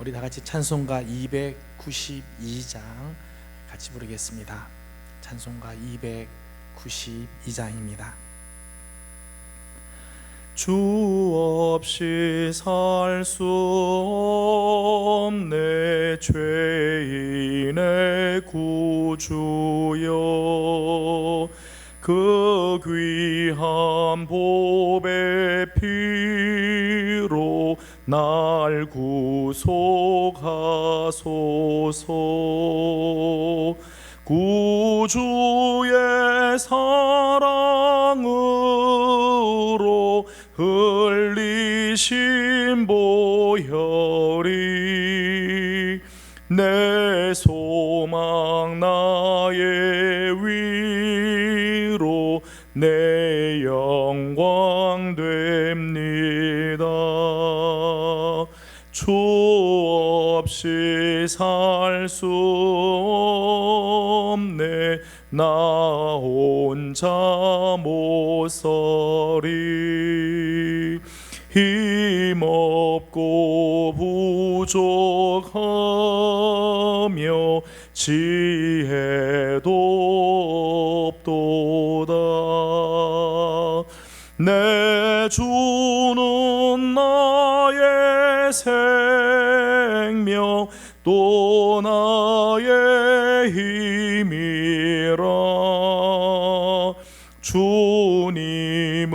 우리 다 같이 찬송가 292장 같이 부르겠습니다. 찬송가 292장입니다. 주 없이 살 수 없네 죄인의 구주여, 그 귀한 보배 피로 날 구속하소서. 구주의 사랑으로 흘리신 보혈이 내 소망 나의 위로 내 영광 됩니다. 주 없이 살 수 없네 나 혼자 못 서리. 힘없고 부족하며 지혜도 없도다. 내 주는 나의 생명 또 나의 힘이라. 주님을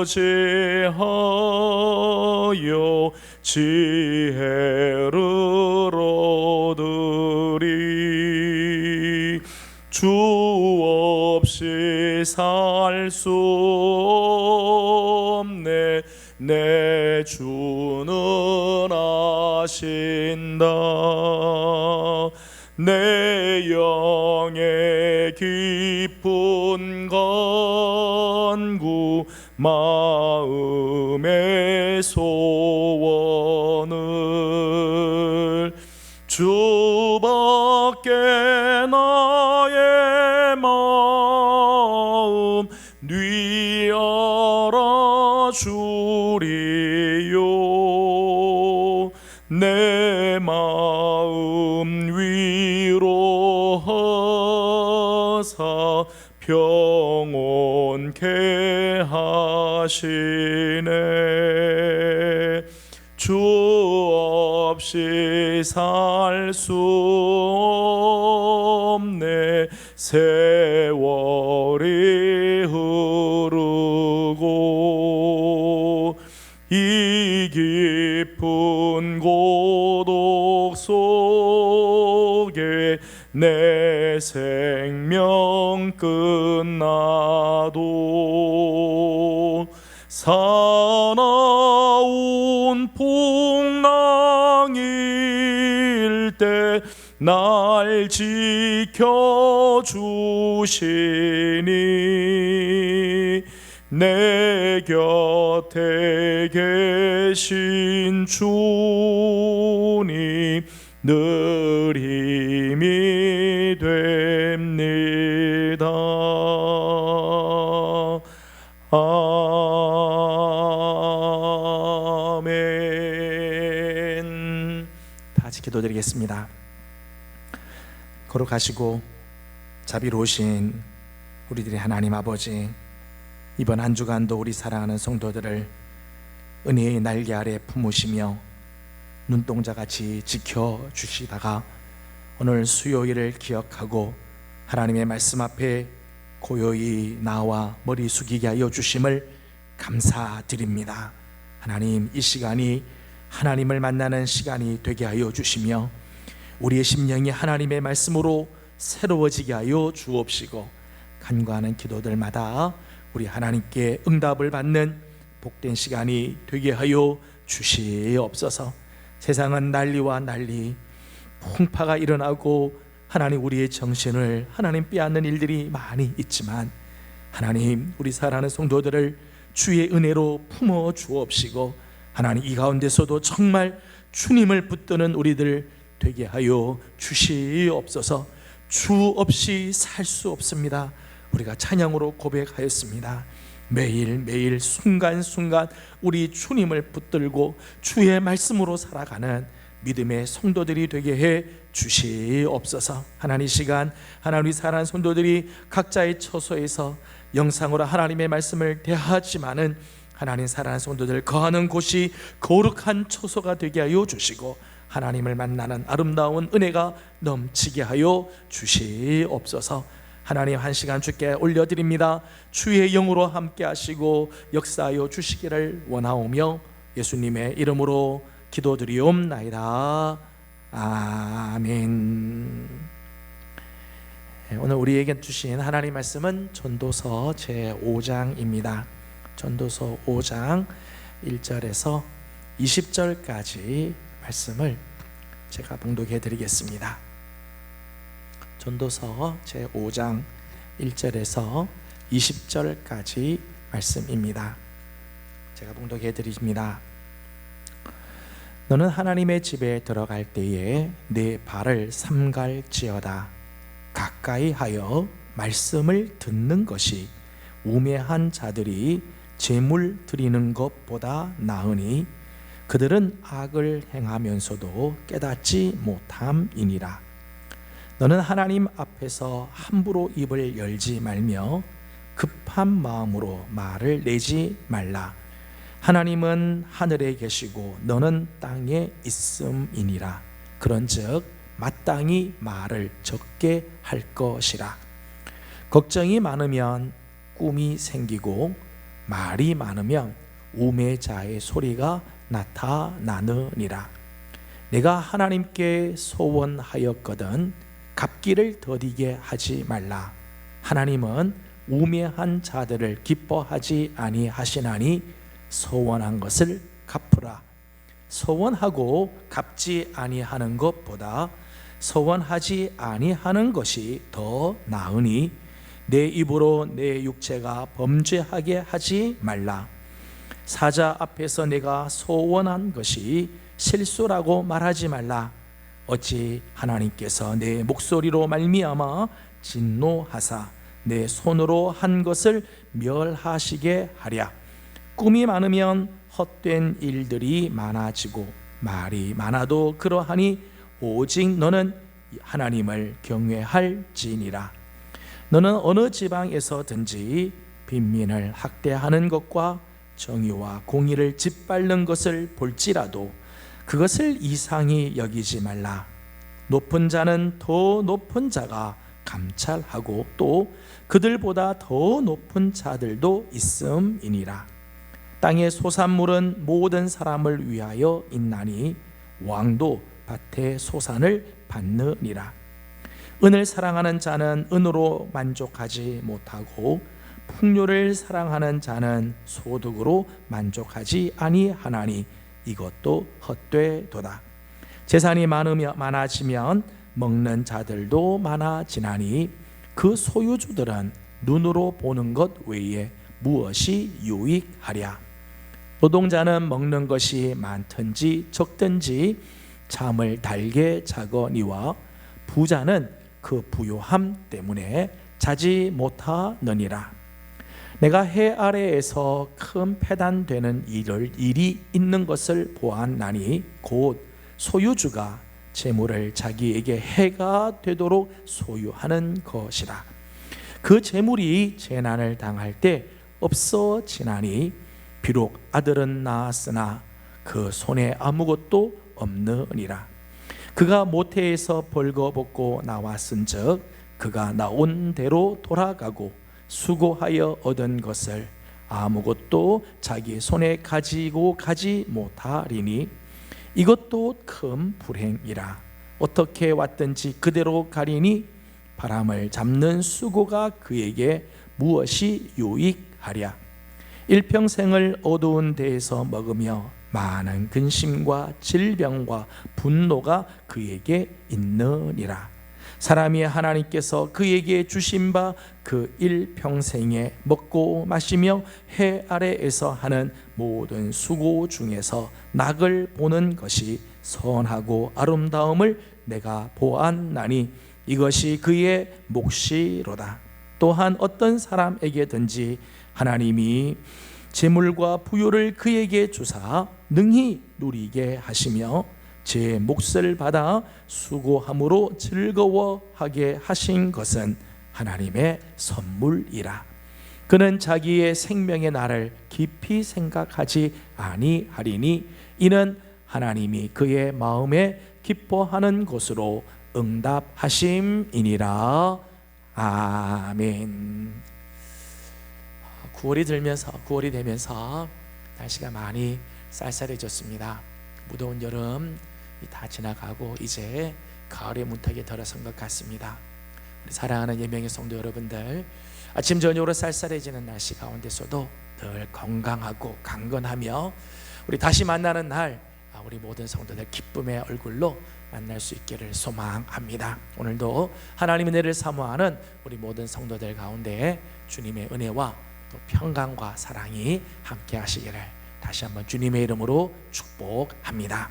의지하여 지혜를 얻으리. 주 없이 살 수 없네 내 주는 아신다. 내 영의 깊은 간구 마음의 소원을 주밖에 나의 마음 네 알아주리요. 내 마음 위로하사 평온케 하시네. 주 없이 살 수 없네 세월이 흐르고 이 깊은 고독 속에 내 생명 끝나도 사나운 풍랑일 때 날 지켜주시니 내 곁에 계신 주님 늘 힘이 됩니다. 아멘. 다 같이 기도드리겠습니다. 거룩하시고 자비로우신 우리들의 하나님 아버지, 이번 한 주간도 우리 사랑하는 성도들을 은혜의 날개 아래 품으시며 눈동자같이 지켜주시다가 오늘 수요일을 기억하고 하나님의 말씀 앞에 고요히 나와 머리 숙이게 하여 주심을 감사드립니다. 하나님, 이 시간이 하나님을 만나는 시간이 되게 하여 주시며 우리의 심령이 하나님의 말씀으로 새로워지게 하여 주옵시고 간구하는 기도들마다 우리 하나님께 응답을 받는 복된 시간이 되게 하여 주시옵소서. 세상은 난리와 난리, 풍파가 일어나고 하나님 우리의 정신을 하나님 빼앗는 일들이 많이 있지만 하나님 우리 사랑하는 성도들을 주의 은혜로 품어 주옵시고 하나님 이 가운데서도 정말 주님을 붙드는 우리들 되게 하여 주시옵소서. 주 없이 살 수 없습니다. 우리가 찬양으로 고백하였습니다. 매일매일 순간순간 우리 주님을 붙들고 주의 말씀으로 살아가는 믿음의 성도들이 되게 해 주시옵소서. 하나님, 시간 하나님 사랑하는 성도들이 각자의 처소에서 영상으로 하나님의 말씀을 대하지만은 하나님 사랑하는 성도들 거하는 곳이 거룩한 처소가 되게 하여 주시고 하나님을 만나는 아름다운 은혜가 넘치게 하여 주시옵소서. 하나님, 한 시간 주께 올려드립니다. 주의 영으로 함께 하시고 역사하여 주시기를 원하오며 예수님의 이름으로 기도드리옵나이다. 아멘. 오늘 우리에게 주신 하나님 말씀은 전도서 제5장입니다. 전도서 5장 1절에서 20절까지 말씀을 제가 봉독해 드리겠습니다. 전도서 제5장 1절에서 20절까지 말씀입니다. 제가 봉독해 드립니다. 너는 하나님의 집에 들어갈 때에 내 발을 삼갈지어다. 가까이 하여 말씀을 듣는 것이 우매한 자들이 제물 드리는 것보다 나으니 그들은 악을 행하면서도 깨닫지 못함이니라. 너는 하나님 앞에서 함부로 입을 열지 말며 급한 마음으로 말을 내지 말라. 하나님은 하늘에 계시고 너는 땅에 있음이니라. 그런즉 마땅히 말을 적게 할 것이라. 걱정이 많으면 꿈이 생기고 말이 많으면 우매자의 소리가 나타나느니라. 내가 하나님께 소원하였거든 갚기를 더디게 하지 말라. 하나님은 우매한 자들을 기뻐하지 아니하시나니 소원한 것을 갚으라. 소원하고 갚지 아니하는 것보다 소원하지 아니하는 것이 더 나으니 내 입으로 내 육체가 범죄하게 하지 말라. 사자 앞에서 내가 소원한 것이 실수라고 말하지 말라. 어찌 하나님께서 내 목소리로 말미암아 진노하사 내 손으로 한 것을 멸하시게 하랴. 꿈이 많으면 헛된 일들이 많아지고 말이 많아도 그러하니 오직 너는 하나님을 경외할지니라. 너는 어느 지방에서든지 빈민을 학대하는 것과 정의와 공의를 짓밟는 것을 볼지라도 그것을 이상히 여기지 말라. 높은 자는 더 높은 자가 감찰하고 또 그들보다 더 높은 자들도 있음이니라. 땅의 소산물은 모든 사람을 위하여 있나니 왕도 밭의 소산을 받느니라. 은을 사랑하는 자는 은으로 만족하지 못하고 풍요를 사랑하는 자는 소득으로 만족하지 아니하나니 이것도 헛되도다. 재산이 많아지면 먹는 자들도 많아지나니 그 소유주들은 눈으로 보는 것 외에 무엇이 유익하랴. 노동자는 먹는 것이 많든지 적든지 잠을 달게 자거니와 부자는 그 부요함 때문에 자지 못하느니라. 내가 해 아래에서 큰 패단되는 일이 있는 것을 보았나니 곧 소유주가 재물을 자기에게 해가 되도록 소유하는 것이라. 그 재물이 재난을 당할 때 없어지나니 비록 아들은 낳았으나 그 손에 아무것도 없느니라. 그가 모태에서 벌거벗고 나왔은즉 그가 나온 대로 돌아가고 수고하여 얻은 것을 아무것도 자기 손에 가지고 가지 못하리니 이것도 큰 불행이라. 어떻게 왔든지 그대로 가리니 바람을 잡는 수고가 그에게 무엇이 유익하랴. 일평생을 어두운 데에서 먹으며 많은 근심과 질병과 분노가 그에게 있느니라. 사람이 하나님께서 그에게 주신 바 그 일평생에 먹고 마시며 해 아래에서 하는 모든 수고 중에서 낙을 보는 것이 선하고 아름다움을 내가 보았나니 이것이 그의 몫이로다. 또한 어떤 사람에게든지 하나님이 재물과 부요를 그에게 주사 능히 누리게 하시며 제 몫을 받아 수고함으로 즐거워하게 하신 것은 하나님의 선물이라. 그는 자기의 생명의 날을 깊이 생각하지 아니하리니 이는 하나님이 그의 마음에 기뻐하는 것으로 응답하심이니라. 아멘. 9월이 되면서 날씨가 많이 쌀쌀해졌습니다. 무더운 여름 다 지나가고 이제 가을의 문턱에 들어선 것 같습니다. 우리 사랑하는 예명의 성도 여러분들, 아침 저녁으로 쌀쌀해지는 날씨 가운데서도 늘 건강하고 강건하며 우리 다시 만나는 날 우리 모든 성도들 기쁨의 얼굴로 만날 수 있기를 소망합니다. 오늘도 하나님의 은혜를 사모하는 우리 모든 성도들 가운데 주님의 은혜와 또 평강과 사랑이 함께 하시기를 다시 한번 주님의 이름으로 축복합니다.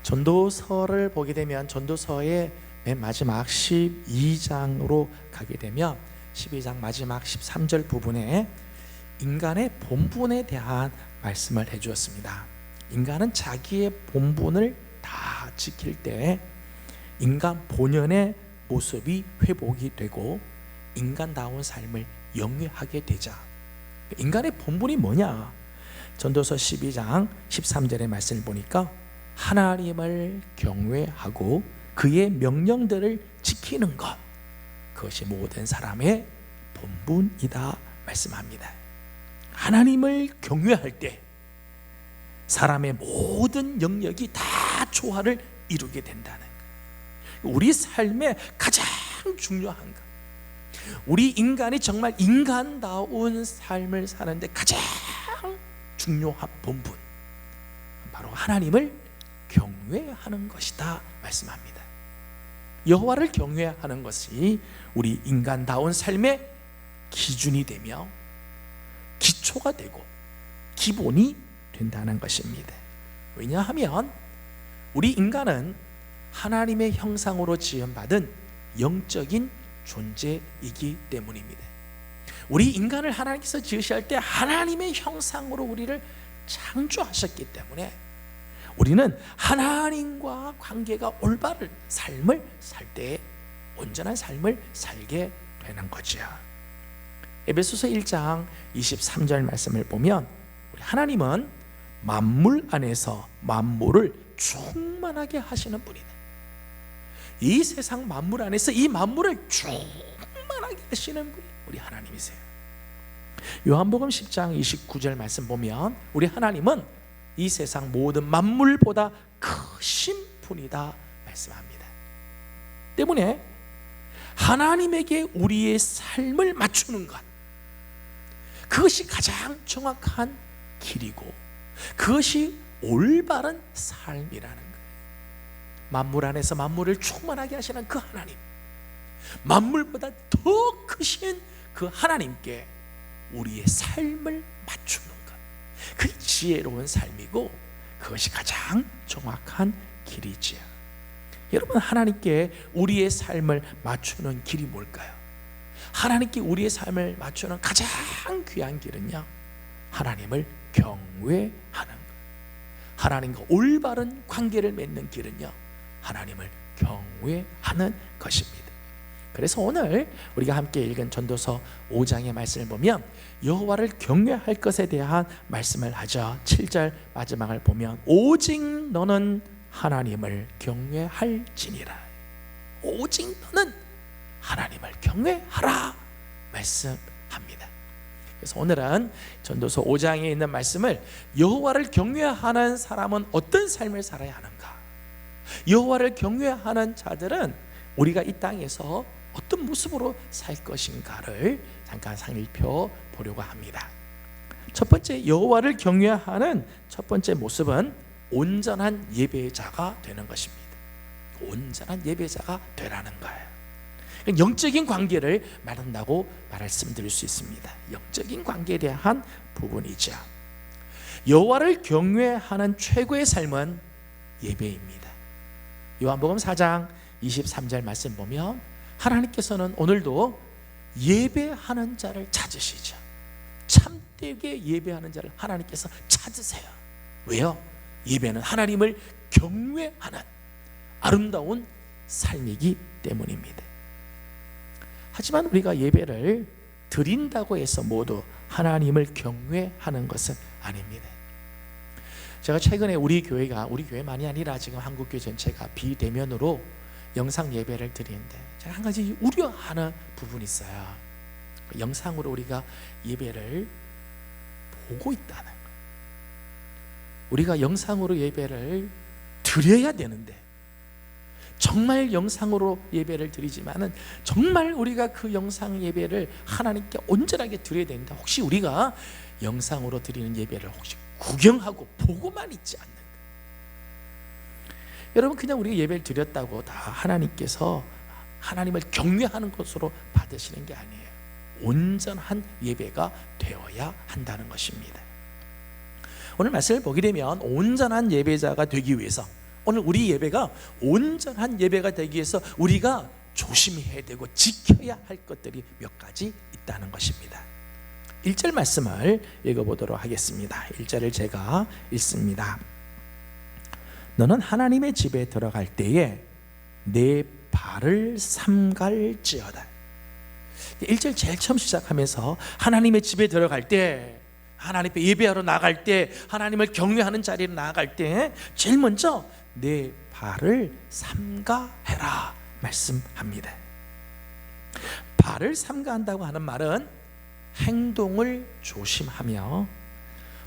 전도서를 보게 되면 전도서의 맨 마지막 12장으로 가게 되면 12장 마지막 13절 부분에 인간의 본분에 대한 말씀을 해주었습니다. 인간은 자기의 본분을 다 지킬 때 인간 본연의 모습이 회복이 되고 인간다운 삶을 영위하게 되자. 인간의 본분이 뭐냐? 전도서 12장 13절의 말씀을 보니까 하나님을 경외하고 그의 명령들을 지키는 것, 그것이 모든 사람의 본분이다 말씀합니다. 하나님을 경외할 때 사람의 모든 영역이 다 조화를 이루게 된다는 것. 우리 삶의 가장 중요한 것, 우리 인간이 정말 인간다운 삶을 사는데 가장 중요한 본분, 바로 하나님을 경외하는 것이다 말씀합니다. 여호와를 경외하는 것이 우리 인간다운 삶의 기준이 되며 기초가 되고 기본이 된다는 것입니다. 왜냐하면 우리 인간은 하나님의 형상으로 지음받은 영적인 존재이기 때문입니다. 우리 인간을 하나님께서 지으실 때 하나님의 형상으로 우리를 창조하셨기 때문에 우리는 하나님과 관계가 올바른 삶을 살 때 온전한 삶을 살게 되는 거죠. 에베소서 1장 23절 말씀을 보면 우리 하나님은 만물 안에서 만물을 충만하게 하시는 분이다. 이 세상 만물 안에서 이 만물을 충만하게 하시는 분이 우리 하나님이세요. 요한복음 10장 29절 말씀 보면 우리 하나님은 이 세상 모든 만물보다 크신 분이다 말씀합니다. 때문에 하나님에게 우리의 삶을 맞추는 것, 그것이 가장 정확한 길이고 그것이 올바른 삶이라는 거예요. 만물 안에서 만물을 충만하게 하시는 그 하나님, 만물보다 더 크신 그 하나님께 우리의 삶을 맞추는 것, 그게 지혜로운 삶이고 그것이 가장 정확한 길이지요. 여러분, 하나님께 우리의 삶을 맞추는 길이 뭘까요? 하나님께 우리의 삶을 맞추는 가장 귀한 길은요, 하나님을 경외하는 것. 하나님과 올바른 관계를 맺는 길은요, 하나님을 경외하는 것입니다. 그래서 오늘 우리가 함께 읽은 전도서 5장의 말씀을 보면 여호와를 경외할 것에 대한 말씀을 하죠. 7절 마지막을 보면 오직 너는 하나님을 경외할지니라. 오직 너는 하나님을 경외하라 말씀합니다. 그래서 오늘은 전도서 5장에 있는 말씀을 여호와를 경외하는 사람은 어떤 삶을 살아야 하는가, 여호와를 경외하는 자들은 우리가 이 땅에서 어떤 모습으로 살 것인가를 잠깐 살펴보려고 합니다. 첫 번째, 여호와를 경외하는 첫 번째 모습은 온전한 예배자가 되는 것입니다. 온전한 예배자가 되라는 거예요. 영적인 관계를 말한다고 말씀드릴 수 있습니다. 영적인 관계에 대한 부분이죠. 여호와를 경외하는 최고의 삶은 예배입니다. 요한복음 4장 23절 말씀 보면 하나님께서는 오늘도 예배하는 자를 찾으시죠. 참되게 예배하는 자를 하나님께서 찾으세요. 왜요? 예배는 하나님을 경외하는 아름다운 삶이기 때문입니다. 하지만 우리가 예배를 드린다고 해서 모두 하나님을 경외하는 것은 아닙니다. 제가 최근에 우리 교회만이 아니라 지금 한국교회 전체가 비대면으로 영상 예배를 드리는데 제가 한 가지 우려하는 부분이 있어요. 영상으로 우리가 예배를 보고 있다는 것. 우리가 영상으로 예배를 드려야 되는데 정말 영상으로 예배를 드리지만은 정말 우리가 그 영상 예배를 하나님께 온전하게 드려야 되는데 혹시 우리가 영상으로 드리는 예배를 혹시 구경하고 보고만 있지 않는가? 여러분, 그냥 우리가 예배를 드렸다고 다 하나님께서 하나님을 경외하는 것으로 받으시는 게 아니에요. 온전한 예배가 되어야 한다는 것입니다. 오늘 말씀을 보게 되면 온전한 예배자가 되기 위해서, 오늘 우리 예배가 온전한 예배가 되기 위해서 우리가 조심해야 되고 지켜야 할 것들이 몇 가지 있다는 것입니다. 1절 말씀을 읽어보도록 하겠습니다. 1절을 제가 읽습니다. 너는 하나님의 집에 들어갈 때에 내 발을 삼갈지어다. 1절 제일 처음 시작하면서 하나님의 집에 들어갈 때, 하나님 앞에 예배하러 나갈 때, 하나님을 경외하는 자리로 나아갈 때 제일 먼저 내 발을 삼가해라 말씀합니다. 발을 삼가한다고 하는 말은 행동을 조심하며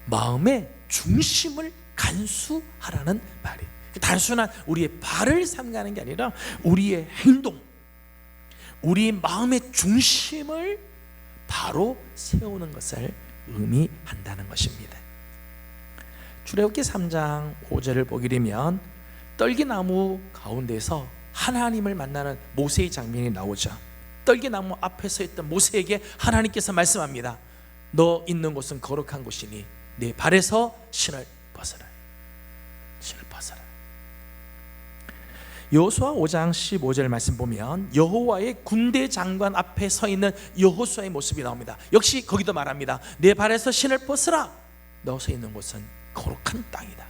마음의 중심을 간수하라는 말이에요. 단순한 우리의 발을 삼가는 게 아니라 우리의 행동, 우리의 마음의 중심을 바로 세우는 것을 의미한다는 것입니다. 출애굽기 3장 5절을 보게 되면 떨기나무 가운데서 하나님을 만나는 모세의 장면이 나오죠. 떨기나무 앞에 서 있던 모세에게 하나님께서 말씀합니다. 너 있는 곳은 거룩한 곳이니 내 발에서 신을 벗어라. 신을 벗어라. 여호수아 5장 15절 말씀 보면 여호와의 군대 장관 앞에 서 있는 여호수아의 모습이 나옵니다. 역시 거기도 말합니다. 내 발에서 신을 벗어라. 너 서 있는 곳은 거룩한 땅이다.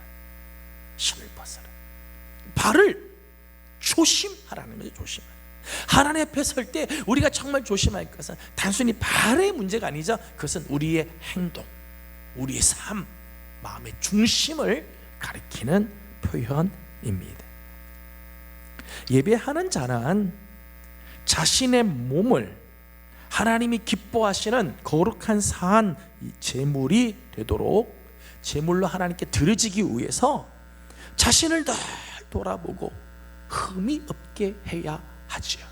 신을 벗어라. 발을 조심하라는 거죠. 조심. 하나님 앞에 설 때 우리가 정말 조심할 것은 단순히 발의 문제가 아니죠. 그것은 우리의 행동, 우리의 삶, 마음의 중심을 가리키는 표현입니다. 예배하는 자는 자신의 몸을 하나님이 기뻐하시는 거룩한 산 제물이 되도록 제물로 하나님께 드려지기 위해서 자신을 늘 돌아보고 흠이 없게 해야 하지요.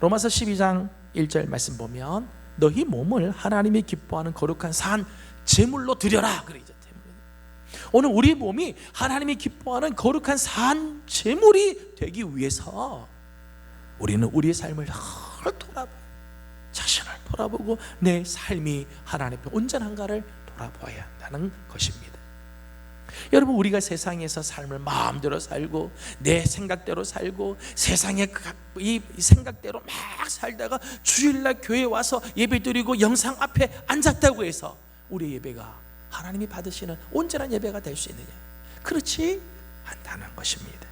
로마서 12장 1절 말씀 보면 너희 몸을 하나님이 기뻐하는 거룩한 산 제물로 드려라 그러죠. 오늘 우리 몸이 하나님이 기뻐하는 거룩한 산 제물이 되기 위해서 우리는 우리의 삶을 늘 돌아보고 자신을 돌아보고 내 삶이 하나님 앞에 온전한가를 돌아봐야 한다는 것입니다. 여러분, 우리가 세상에서 삶을 마음대로 살고 내 생각대로 살고 세상의 이 생각대로 막 살다가 주일날 교회에 와서 예배드리고 영상 앞에 앉았다고 해서 우리의 예배가 하나님이 받으시는 온전한 예배가 될 수 있느냐? 그렇지 않다는 것입니다.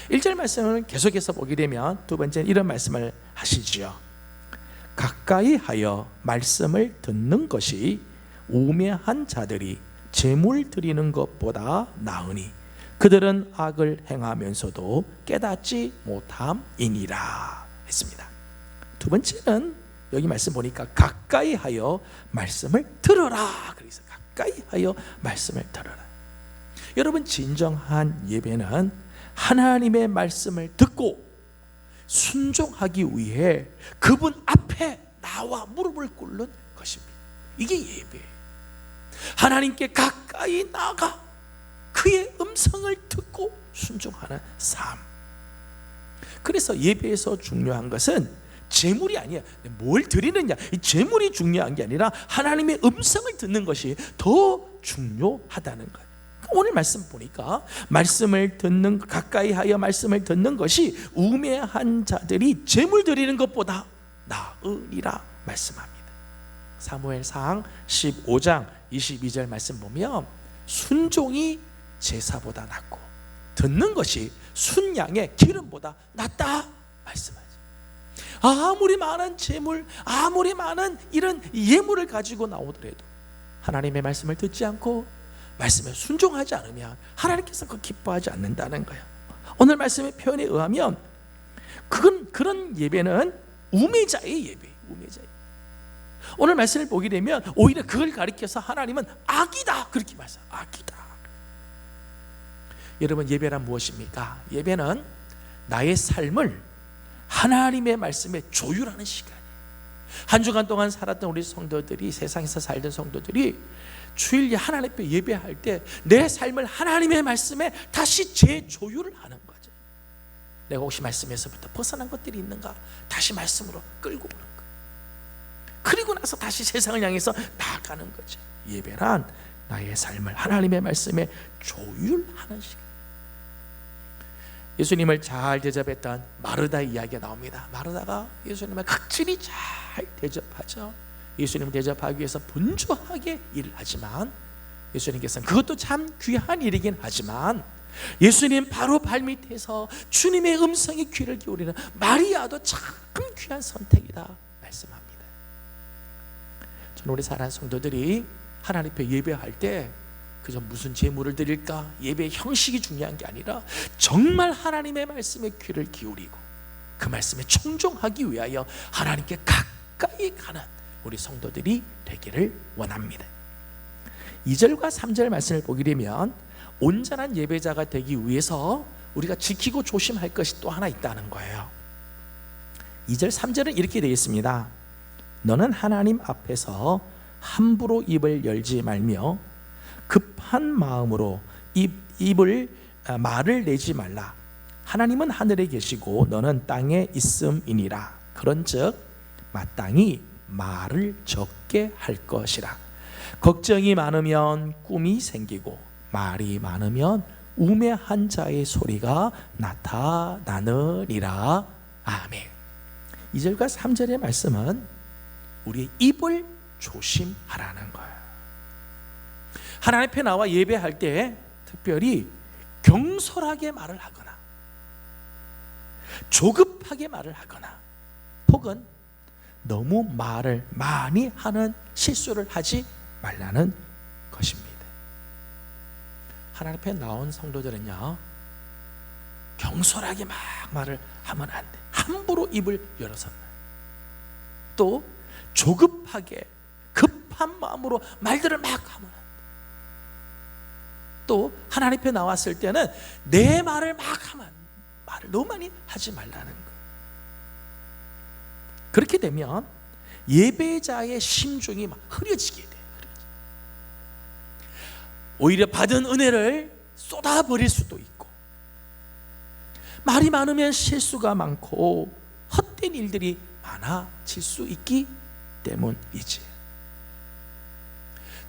1절 말씀을 계속해서 보게 되면 두 번째는 이런 말씀을 하시죠. 가까이 하여 말씀을 듣는 것이 우매한 자들이 제물 드리는 것보다 나으니 그들은 악을 행하면서도 깨닫지 못함이니라 했습니다. 두 번째는 여기 말씀 보니까 가까이 하여 말씀을 들어라. 그래서 가까이 하여 말씀을 들어라. 여러분, 진정한 예배는 하나님의 말씀을 듣고 순종하기 위해 그분 앞에 나와 무릎을 꿇는 것입니다. 이게 예배예요. 하나님께 가까이 나가 그의 음성을 듣고 순종하는 삶. 그래서 예배에서 중요한 것은 제물이 아니야. 뭘 드리느냐, 이 제물이 중요한 게 아니라 하나님의 음성을 듣는 것이 더 중요하다는 것. 오늘 말씀 보니까 말씀을 듣는, 가까이 하여 말씀을 듣는 것이 우매한 자들이 제물 드리는 것보다 나으리라 말씀합니다. 사무엘상 15장 22절 말씀 보면 순종이 제사보다 낫고 듣는 것이 순양의 기름보다 낫다 말씀하죠. 아무리 많은 재물, 아무리 많은 이런 예물을 가지고 나오더라도 하나님의 말씀을 듣지 않고 말씀에 순종하지 않으면 하나님께서 그 기뻐하지 않는다는 거예요. 오늘 말씀의 표현에 의하면 그런 예배는 우매자의 예배예요. 우매자의. 오늘 말씀을 보게 되면 오히려 그걸 가리켜서 하나님은 악이다 그렇게 말씀해요. 악이다. 여러분, 예배란 무엇입니까? 예배는 나의 삶을 하나님의 말씀에 조율하는 시간이에요. 한 주간 동안 살았던 우리 성도들이, 세상에서 살던 성도들이 주일 하나님 앞에 예배할 때 내 삶을 하나님의 말씀에 다시 재조율을 하는 거죠. 내가 혹시 말씀에서부터 벗어난 것들이 있는가 다시 말씀으로 끌고 오는 거예요. 그리고 나서 다시 세상을 향해서 나아가는 거죠. 예배란 나의 삶을 하나님의 말씀에 조율하는 시간. 예수님을 잘 대접했던 마르다 이야기가 나옵니다. 마르다가 예수님을 극진히 잘 대접하죠. 예수님을 대접하기 위해서 분주하게 일을 하지만 예수님께서는 그것도 참 귀한 일이긴 하지만 예수님 바로 발밑에서 주님의 음성에 귀를 기울이는 마리아도 참 귀한 선택이다 말씀합니다. 저는 우리 사랑하는 성도들이 하나님 앞에 예배할 때 그저 무슨 제물을 드릴까, 예배의 형식이 중요한 게 아니라 정말 하나님의 말씀에 귀를 기울이고 그 말씀에 청종하기 위하여 하나님께 가까이 가는 우리 성도들이 되기를 원합니다. 2절과 3절 말씀을 보게 되면 온전한 예배자가 되기 위해서 우리가 지키고 조심할 것이 또 하나 있다는 거예요. 2절 3절은 이렇게 되어 있습니다. 너는 하나님 앞에서 함부로 입을 열지 말며 급한 마음으로 말을 내지 말라. 하나님은 하늘에 계시고 너는 땅에 있음이니라. 그런즉 마땅히 말을 적게 할 것이라. 걱정이 많으면 꿈이 생기고 말이 많으면 우매한 자의 소리가 나타나느니라. 아멘. 2절과 3절의 말씀은 우리의 입을 조심하라는 거예요. 하나님 앞에 나와 예배할 때 특별히 경솔하게 말을 하거나 조급하게 말을 하거나 혹은 너무 말을 많이 하는 실수를 하지 말라는 것입니다. 하나님 앞에 나온 성도들은요, 경솔하게 막 말을 하면 안 돼. 함부로 입을 열어서는. 또 조급하게 급한 마음으로 말들을 막 하면 안 돼. 또 하나님 앞에 나왔을 때는 내 말을 막 하면, 말을 너무 많이 하지 말라는 거. 그렇게 되면 예배자의 심중이 막 흐려지게 돼요. 오히려 받은 은혜를 쏟아버릴 수도 있고, 말이 많으면 실수가 많고 헛된 일들이 많아질 수 있기 때문이지.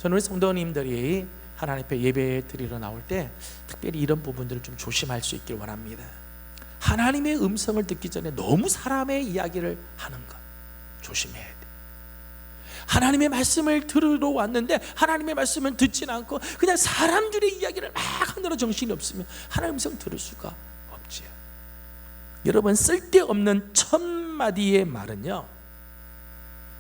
저는 우리 성도님들이 하나님 앞에 예배 드리러 나올 때 특별히 이런 부분들을 좀 조심할 수 있길 원합니다. 하나님의 음성을 듣기 전에 너무 사람의 이야기를 하는 것 조심해야 돼. 하나님의 말씀을 들으러 왔는데 하나님의 말씀을 듣진 않고 그냥 사람들의 이야기를 막 하느라 정신이 없으면 하나님의 음성 들을 수가 없지요. 여러분, 쓸데없는 1000마디의 말은요,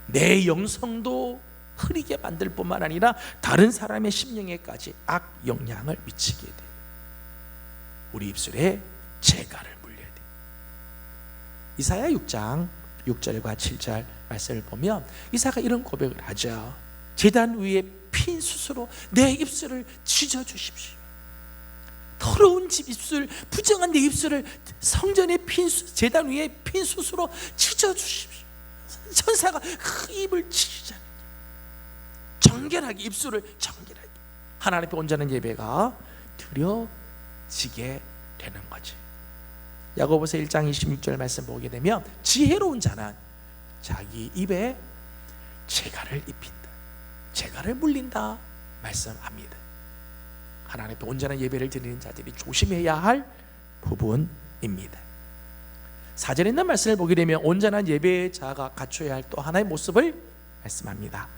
내 영성도 흐리게 만들 뿐만 아니라 다른 사람의 심령에까지 악 영향을 미치게 돼요. 우리 입술에 재갈을 물려야 돼요. 이사야 6장 6절과 7절 말씀을 보면 이사야가 이런 고백을 하죠. 제단 위에 핀 숯으로 내 입술을 찢어주십시오. 더러운 집 입술, 부정한 내 입술을 성전의 제단 위에 핀 숯으로 찢어주십시오. 천사가 그 입을 찢잖아요. 정결하게, 입술을 정결하게 하나님 앞에 온전한 예배가 드려지게 되는 거지. 야고보서 1장 26절 말씀 보게 되면 지혜로운 자는 자기 입에 재갈을 입힌다, 재갈을 물린다 말씀합니다. 하나님 앞에 온전한 예배를 드리는 자들이 조심해야 할 부분입니다. 4절에 있는 말씀을 보게 되면 온전한 예배자가 갖춰야 할 또 하나의 모습을 말씀합니다.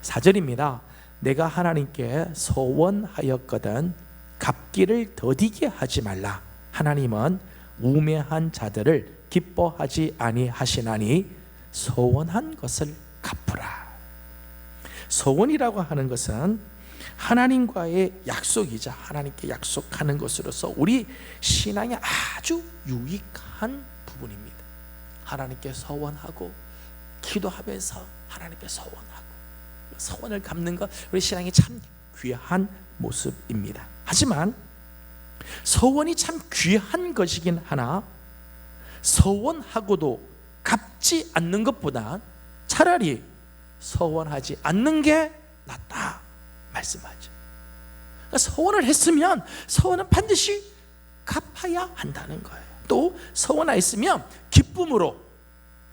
4절입니다. 내가 하나님께 서원하였거든 갚기를 더디게 하지 말라. 하나님은 우매한 자들을 기뻐하지 아니하시나니 서원한 것을 갚으라. 서원이라고 하는 것은 하나님과의 약속이자 하나님께 약속하는 것으로서 우리 신앙에 아주 유익한 부분입니다. 하나님께 서원하고 기도하면서 하나님께 서원하고 서원을 갚는 것, 우리 신앙이 참 귀한 모습입니다. 하지만 서원이 참 귀한 것이긴 하나 서원하고도 갚지 않는 것보다 차라리 서원하지 않는 게 낫다 말씀하죠. 그러니까 서원을 했으면 서원은 반드시 갚아야 한다는 거예요. 또 서원하였으면 기쁨으로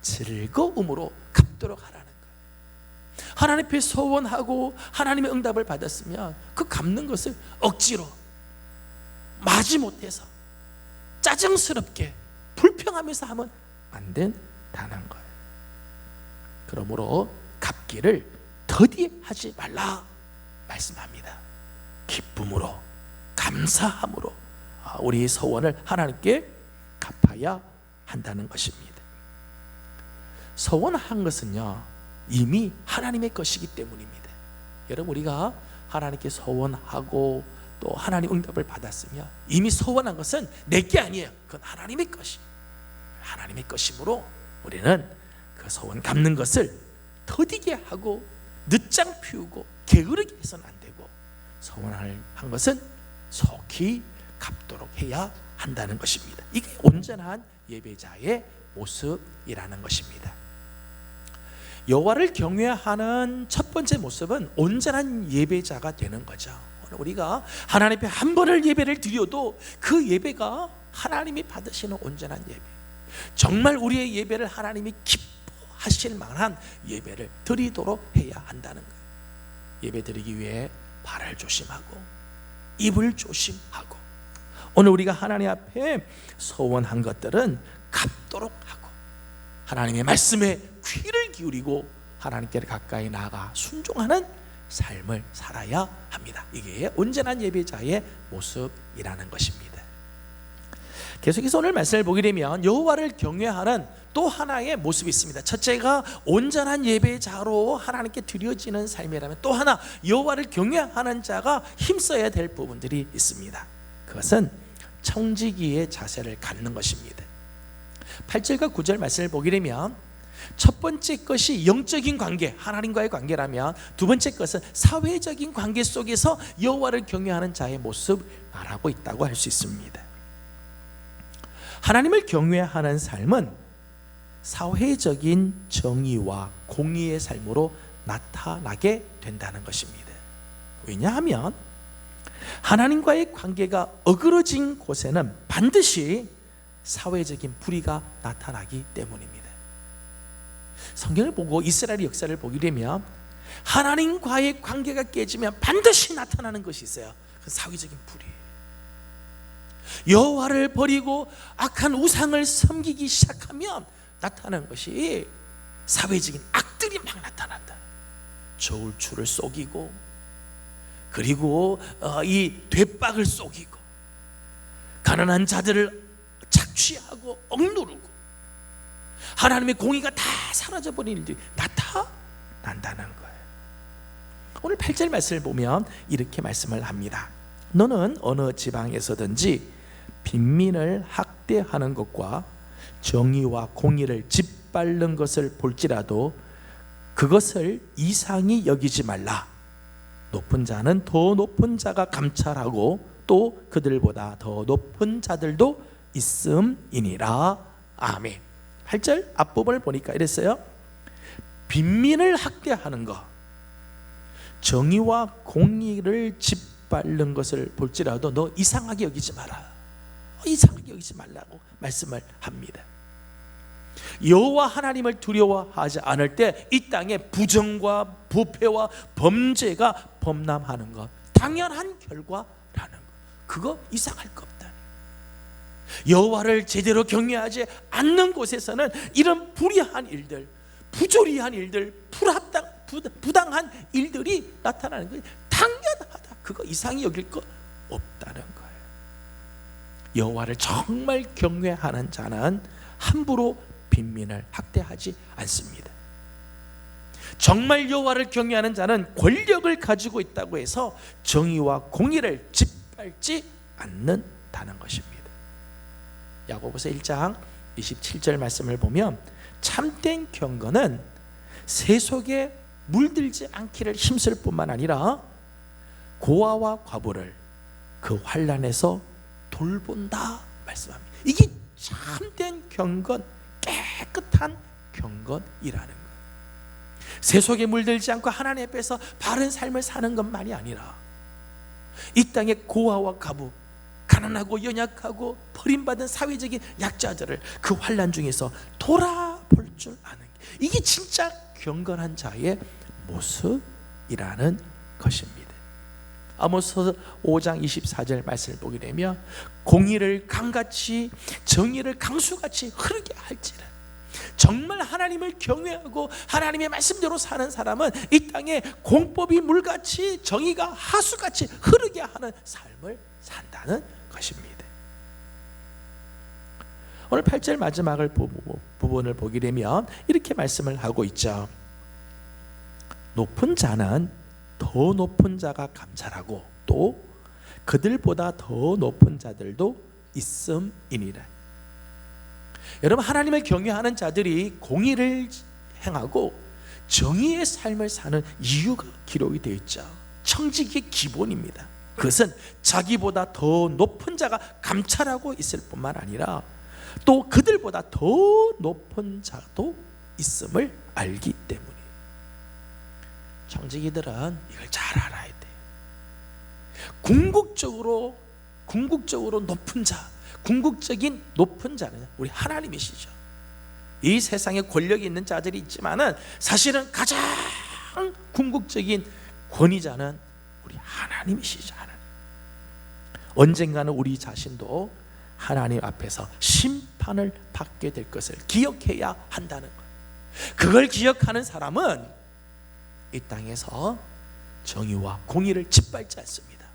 즐거움으로 갚도록 하라는 거예요. 하나님 앞에 서원하고 하나님의 응답을 받았으면 그 갚는 것을 억지로 마지못해서 짜증스럽게 불평하면서 하면 안 된다는 거예요. 그러므로 갚기를 더디하지 말라 말씀합니다. 기쁨으로 감사함으로 우리 서원을 하나님께 갚아야 한다는 것입니다. 서원한 것은요 이미 하나님의 것이기 때문입니다. 여러분 우리가 하나님께 서원하고 또 하나님 응답을 받았으며 이미 서원한 것은 내게 아니에요. 그건 하나님의 것이 하나님의 것이므로 우리는 그 서원 갚는 것을 더디게 하고 늦장 피우고 게으르게 해서는 안 되고 서원을 한 것은 속히 갚도록 해야 한다는 것입니다. 이게 온전한 예배자의 모습이라는 것입니다. 여호와를 경외하는 첫 번째 모습은 온전한 예배자가 되는 거죠. 우리가 하나님 앞에 한 번을 예배를 드려도 그 예배가 하나님이 받으시는 온전한 예배, 정말 우리의 예배를 하나님이 기뻐하실 만한 예배를 드리도록 해야 한다는 거예요. 예배 드리기 위해 발을 조심하고 입을 조심하고 오늘 우리가 하나님 앞에 서원한 것들은 갚도록 하고 하나님의 말씀에 귀를 기울이고 하나님께 가까이 나아가 순종하는 삶을 살아야 합니다. 이게 온전한 예배자의 모습이라는 것입니다. 계속해서 오늘 말씀을 보게 되면 여호와를 경외하는 또 하나의 모습이 있습니다. 첫째가 온전한 예배자로 하나님께 드려지는 삶이라면 또 하나 여호와를 경외하는 자가 힘써야 될 부분들이 있습니다. 그것은 청지기의 자세를 갖는 것입니다. 8절과 9절 말씀을 보게 되면 첫 번째 것이 영적인 관계, 하나님과의 관계라면 두 번째 것은 사회적인 관계 속에서 여호와를 경외하는 자의 모습 말하고 있다고 할 수 있습니다. 하나님을 경외하는 삶은 사회적인 정의와 공의의 삶으로 나타나게 된다는 것입니다. 왜냐하면 하나님과의 관계가 어그러진 곳에는 반드시 사회적인 불의가 나타나기 때문입니다. 성경을 보고 이스라엘의 역사를 보게 되면 하나님과의 관계가 깨지면 반드시 나타나는 것이 있어요. 그 사회적인 불의. 여호와를 버리고 악한 우상을 섬기기 시작하면 나타나는 것이 사회적인 악들이 막 나타난다. 저울추를 속이고 그리고 이 되박을 속이고 가난한 자들을 착취하고 억누르고 하나님의 공의가 다 사라져버린 일들이 나타난다는 거예요. 오늘 8절 말씀을 보면 이렇게 말씀을 합니다. 너는 어느 지방에서든지 빈민을 학대하는 것과 정의와 공의를 짓밟는 것을 볼지라도 그것을 이상히 여기지 말라. 높은 자는 더 높은 자가 감찰하고 또 그들보다 더 높은 자들도 있음이니라. 아멘. 8절 앞부분을 보니까 이랬어요. 빈민을 학대하는 것, 정의와 공의를 짓밟는 것을 볼지라도 너 이상하게 여기지 마라. 이상하게 여기지 말라고 말씀을 합니다. 여호와 하나님을 두려워하지 않을 때 이 땅에 부정과 부패와 범죄가 범람하는 것 당연한 결과라는 거. 그거 이상할 거 없다. 여호와를 제대로 경외하지 않는 곳에서는 이런 불의한 일들, 부조리한 일들, 부당한 일들이 나타나는 거예요. 당연하다. 그거 이상히 여길 거 없다는 거예요. 여호와를 정말 경외하는 자는 함부로 빈민을 학대하지 않습니다. 정말 여호와를 경외하는 자는 권력을 가지고 있다고 해서 정의와 공의를 짓밟지 않는다는 것입니다. 야고보서 1장 27절 말씀을 보면 참된 경건은 세속에 물들지 않기를 힘쓸 뿐만 아니라 고아와 과부를 그 환난에서 돌본다 말씀합니다. 이게 참된 경건, 깨끗한 경건이라는 거예요. 세속에 물들지 않고 하나님 앞에서 바른 삶을 사는 것만이 아니라 이 땅의 고아와 과부, 가난하고 연약하고 버림받은 사회적인 약자들을 그 환난 중에서 돌아볼 줄 아는 게, 이게 진짜 경건한 자의 모습이라는 것입니다. 아모스 5장 24절 말씀을 보게 되면 공의를 강같이 정의를 강수같이 흐르게 할지라. 정말 하나님을 경외하고 하나님의 말씀대로 사는 사람은 이 땅에 공법이 물같이 정의가 하수같이 흐르게 하는 삶을 산다는 것입니다. 오늘 8절 마지막을 부분을 보게 되면 이렇게 말씀을 하고 있죠. 높은 자는 더 높은 자가 감찰하고 또 그들보다 더 높은 자들도 있음이니라. 여러분, 하나님을 경외하는 자들이 공의를 행하고 정의의 삶을 사는 이유가 기록이 되어 있죠. 청지기의 기본입니다. 그것은 자기보다 더 높은 자가 감찰하고 있을 뿐만 아니라 또 그들보다 더 높은 자도 있음을 알기 때문에 청지기들은 이걸 잘 알아야 돼. 궁극적으로 높은 자, 궁극적인 높은 자는 우리 하나님이시죠. 이 세상에 권력이 있는 자들이 있지만은 사실은 가장 궁극적인 권위자는 우리 하나님이시죠. 하나님. 언젠가는 우리 자신도 하나님 앞에서 심판을 받게 될 것을 기억해야 한다는 것. 그걸 기억하는 사람은 이 땅에서 정의와 공의를 짓밟지 않습니다.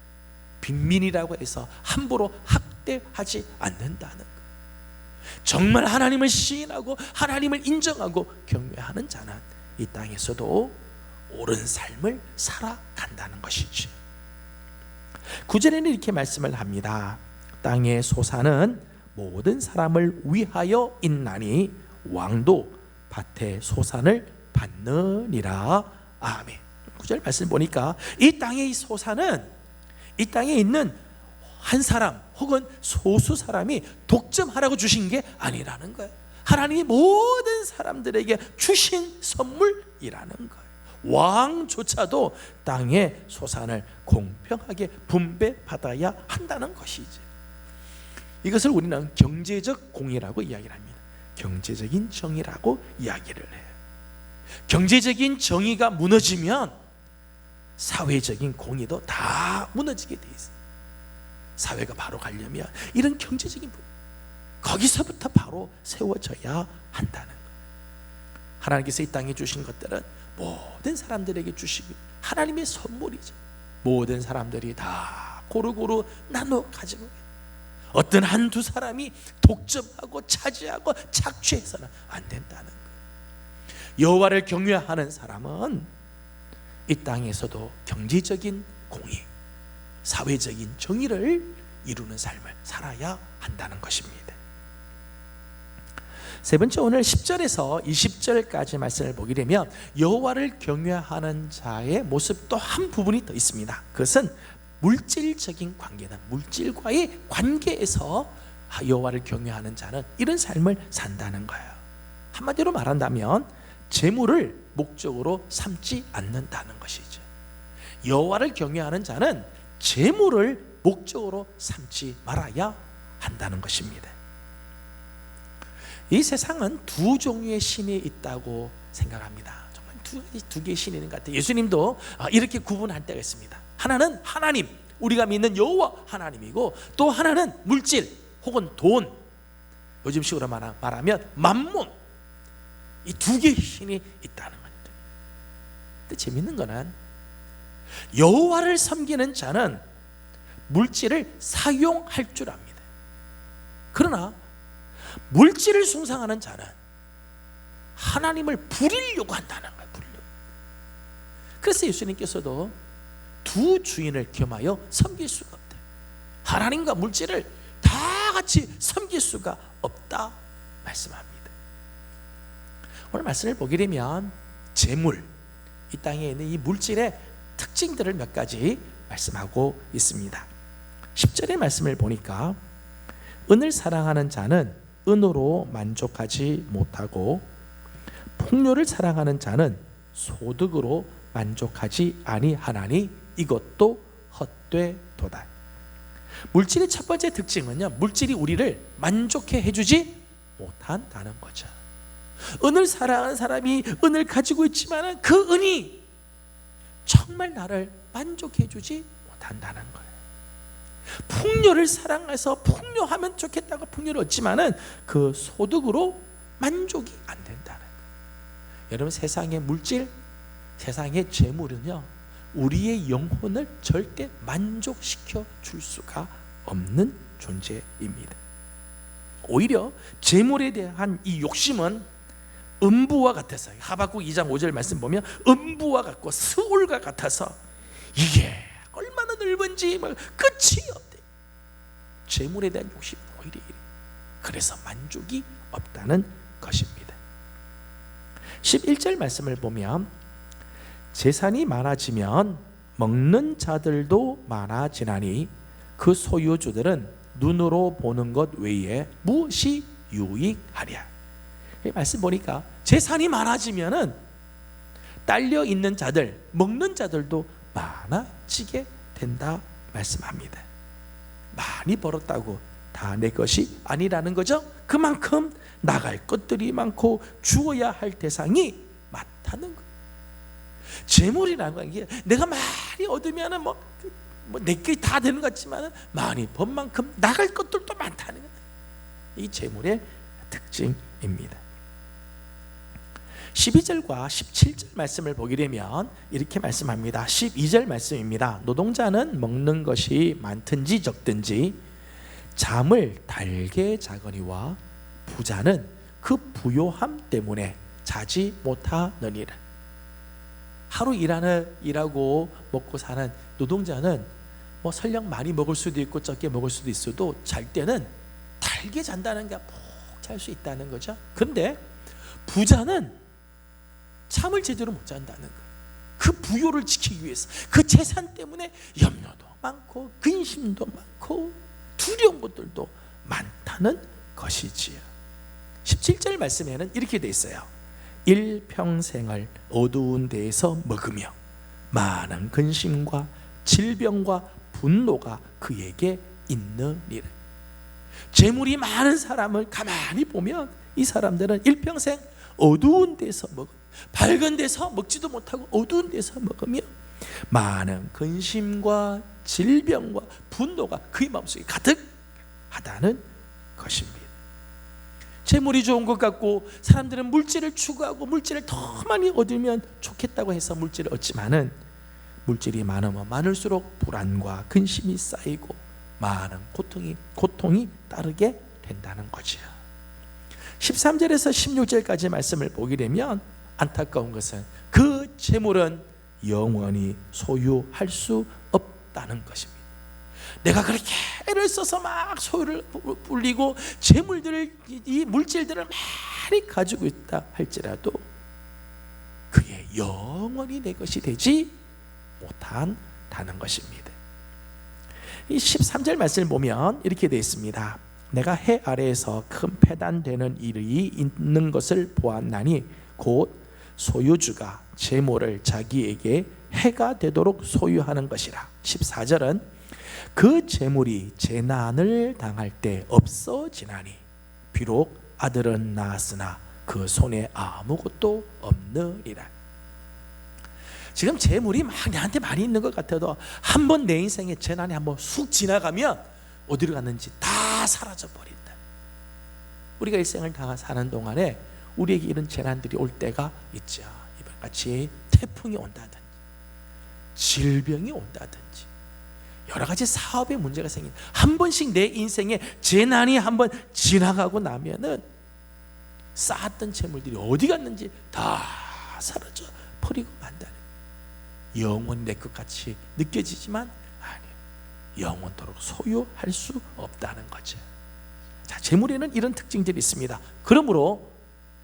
빈민이라고 해서 함부로 학대하지 않는다는 것. 정말 하나님을 시인하고 하나님을 인정하고 경외하는 자는 이 땅에서도 옳은 삶을 살아간다는 것이지. 9절에는 이렇게 말씀을 합니다. 땅의 소산은 모든 사람을 위하여 있나니 왕도 밭의 소산을 받느니라. 아멘. 9절 말씀 보니까 이 땅의 소산은 이 땅에 있는 한 사람 혹은 소수 사람이 독점하라고 주신 게 아니라는 거예요. 하나님이 모든 사람들에게 주신 선물이라는 거예요. 왕조차도 땅의 소산을 공평하게 분배받아야 한다는 것이지. 이것을 우리는 경제적 공의라고 이야기를 합니다. 경제적인 정의라고 이야기를 해요. 경제적인 정의가 무너지면 사회적인 공의도 다 무너지게 돼 있어요. 사회가 바로 가려면 이런 경제적인 부분, 거기서부터 바로 세워져야 한다는 거예요. 하나님께서 이 땅에 주신 것들은 모든 사람들에게 주시기 하나님의 선물이죠. 모든 사람들이 다 고루고루 나눠 가지고 있어요. 어떤 한두 사람이 독점하고 차지하고 착취해서는 안 된다는 거예요. 여호와를 경외하는 사람은 이 땅에서도 경제적인 공의, 사회적인 정의를 이루는 삶을 살아야 한다는 것입니다. 세 번째, 오늘 10절에서 20절까지 말씀을 보게 되면 여호와를 경외하는 자의 모습 또 한 부분이 더 있습니다. 그것은 물질적인 관계다. 물질과의 관계에서 여호와를 경외하는 자는 이런 삶을 산다는 거예요. 한마디로 말한다면 재물을 목적으로 삼지 않는다는 것이죠. 여호와를 경외하는 자는 재물을 목적으로 삼지 말아야 한다는 것입니다. 이 세상은 두 종류의 신이 있다고 생각합니다. 정말 두 개의 신이 있는 것 같아요. 예수님도 이렇게 구분할 때가 있습니다. 하나는 하나님, 우리가 믿는 여호와 하나님이고, 또 하나는 물질 혹은 돈, 요즘 식으로 말하면 만몬. 이 두 개의 신이 있다는 거죠. 근데 재밌는 거는 여호와를 섬기는 자는 물질을 사용할 줄 압니다. 그러나 물질을 숭상하는 자는 하나님을 부리려고 한다는 거예요. 그래서 예수님께서도 두 주인을 겸하여 섬길 수가 없다. 하나님과 물질을 다 같이 섬길 수가 없다 말씀합니다. 오늘 말씀을 보게 되면 재물, 이 땅에 있는 이 물질의 특징들을 몇 가지 말씀하고 있습니다. 10절의 말씀을 보니까 은을 사랑하는 자는 은으로 만족하지 못하고 풍요를 사랑하는 자는 소득으로 만족하지 아니하나니 이것도 헛되도다. 물질의 첫 번째 특징은요, 물질이 우리를 만족해 해주지 못한다는 거죠. 은을 사랑하는 사람이 은을 가지고 있지만 그 은이 정말 나를 만족해 주지 못한다는 거예요. 풍요를 사랑해서 풍요하면 좋겠다고 풍요를 얻지만은 그 소득으로 만족이 안 된다는 거예요. 여러분, 세상의 물질, 세상의 재물은요, 우리의 영혼을 절대 만족시켜 줄 수가 없는 존재입니다. 오히려 재물에 대한 이 욕심은 음부와 같아서, 하박국 2장 5절 말씀 보면 음부와 같고 스올과 같아서 이게 얼마나 넓은지 끝이 없대. 재물에 대한 욕심 오히려 이래. 그래서 만족이 없다는 것입니다. 11절 말씀을 보면 재산이 많아지면 먹는 자들도 많아지나니 그 소유주들은 눈으로 보는 것 외에 무엇이 유익하랴. 이 말씀 보니까 재산이 많아지면은 딸려 있는 자들, 먹는 자들도 많아지게 된다 말씀합니다. 많이 벌었다고 다 내 것이 아니라는 거죠. 그만큼 나갈 것들이 많고 주어야 할 대상이 많다는 거예요. 재물이라는 게 내가 많이 얻으면은 내게 다 되는 것 같지만 많이 번 만큼 나갈 것들도 많다는 거예요. 이 재물의 특징입니다. 12절과 17절 말씀을 보게 되면 이렇게 말씀합니다. 12절 말씀입니다. 노동자는 먹는 것이 많든지 적든지 잠을 달게 자거니와 부자는 그 부요함 때문에 자지 못하느니라. 하루 일하고 먹고 사는 노동자는 설령 많이 먹을 수도 있고 적게 먹을 수도 있어도 잘 때는 달게 잔다는 게 푹 잘 수 있다는 거죠. 그런데 부자는 잠을 제대로 못 잔다는 거예요. 그 부요를 지키기 위해서 그 재산 때문에 염려도 많고 근심도 많고 두려운 것들도 많다는 것이지요. 17절 말씀에는 이렇게 돼 있어요. 일평생을 어두운 데에서 먹으며 많은 근심과 질병과 분노가 그에게 있느니라. 재물이 많은 사람을 가만히 보면 이 사람들은 일평생 어두운 데서 먹으며, 밝은 데서 먹지도 못하고 어두운 데서 먹으며 많은 근심과 질병과 분노가 그의 마음속에 가득하다는 것입니다. 재물이 좋은 것 같고 사람들은 물질을 추구하고 물질을 더 많이 얻으면 좋겠다고 해서 물질을 얻지만은 물질이 많으면 많을수록 불안과 근심이 쌓이고 많은 고통이 따르게 된다는 거죠. 13절에서 16절까지 말씀을 보게 되면 안타까운 것은 그 재물은 영원히 소유할 수 없다는 것입니다. 내가 그렇게 애를 써서 막 소유를 불리고 재물들을, 이 물질들을 많이 가지고 있다 할지라도 그게 영원히 내 것이 되지 못한다는 것입니다. 이 13절 말씀을 보면 이렇게 되어 있습니다. 내가 해 아래에서 큰 패단되는 일이 있는 것을 보았나니 곧 소유주가 재물을 자기에게 해가 되도록 소유하는 것이라. 14절은 그 재물이 재난을 당할 때 없어지나니 비록 아들은 낳았으나 그 손에 아무것도 없느니라. 지금 재물이 막 내한테 많이 있는 것 같아도 한번 내 인생에 재난이 한번 쑥 지나가면 어디로 갔는지 다 사라져 버린다. 우리가 일생을 다 사는 동안에 우리에게 이런 재난들이 올 때가 있죠. 이번같이 태풍이 온다든지 질병이 온다든지 여러 가지 사업에 문제가 생긴, 한 번씩 내 인생에 재난이 한번 지나가고 나면은 쌓았던 재물들이 어디 갔는지 다 사라져 버리고 만다는, 영원히 내 것 같이 느껴지지만 아니에요. 영원토록 소유할 수 없다는 거죠. 자, 재물에는 이런 특징들이 있습니다. 그러므로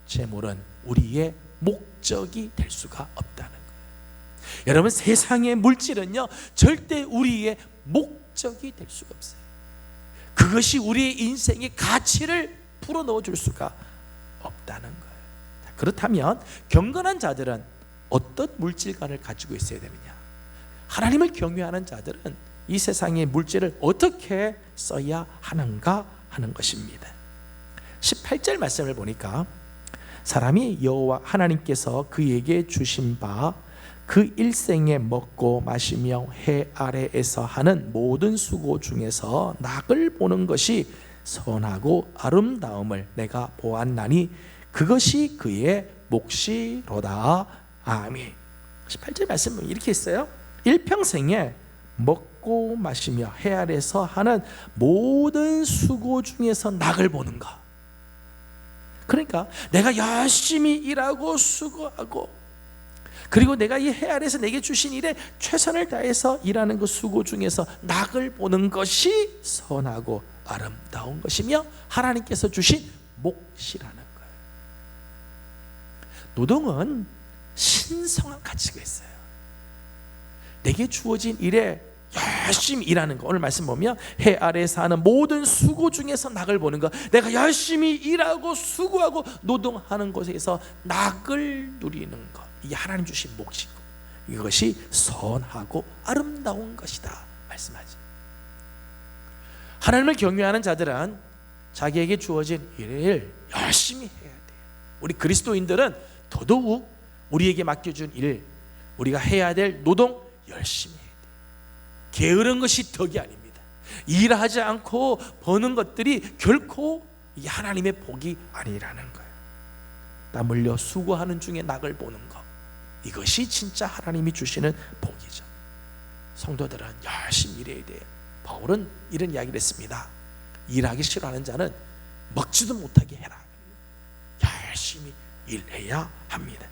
재물은 우리의 목적이 될 수가 없다는 거예요. 여러분, 세상의 물질은요 절대 우리의 목적이 될 수가 없어요. 그것이 우리의 인생의 가치를 불어넣어 줄 수가 없다는 거예요. 자, 그렇다면 경건한 자들은 어떤 물질관을 가지고 있어야 되느냐? 하나님을 경외하는 자들은 이 세상의 물질을 어떻게 써야 하는가 하는 것입니다. 18절 말씀을 보니까 사람이 여호와 하나님께서 그에게 주신 바 그 일생에 먹고 마시며 해 아래에서 하는 모든 수고 중에서 낙을 보는 것이 선하고 아름다움을 내가 보았나니 그것이 그의 몫이로다. 아멘. 18절 말씀은 이렇게 있어요. 일평생에 먹고 마시며 해 아래에서 하는 모든 수고 중에서 낙을 보는 것. 그러니까 내가 열심히 일하고 수고하고, 그리고 내가 이 해 아래에서 내게 주신 일에 최선을 다해서 일하는 그 수고 중에서 낙을 보는 것이 선하고 아름다운 것이며 하나님께서 주신 몫이라는 거예요. 노동은 신성한 가치가 있어요. 내게 주어진 일에 열심히 일하는 거, 오늘 말씀 보면 해 아래에서 하는 모든 수고 중에서 낙을 보는 것, 내가 열심히 일하고 수고하고 노동하는 곳에서 낙을 누리는 것, 이게 하나님 주신 몫이고 이것이 선하고 아름다운 것이다 말씀하지. 하나님을 경외하는 자들은 자기에게 주어진 일을 열심히 해야 돼요. 우리 그리스도인들은 더더욱 우리에게 맡겨준 일, 우리가 해야 될 노동 열심히 해야 돼요. 게으른 것이 덕이 아닙니다. 일하지 않고 버는 것들이 결코 이 하나님의 복이 아니라는 거예요. 땀 흘려 수고하는 중에 낙을 보는 것, 이것이 진짜 하나님이 주시는 복이죠. 성도들은 열심히 일해야 돼요. 바울은 이런 이야기를 했습니다. 일하기 싫어하는 자는 먹지도 못하게 해라. 열심히 일해야 합니다.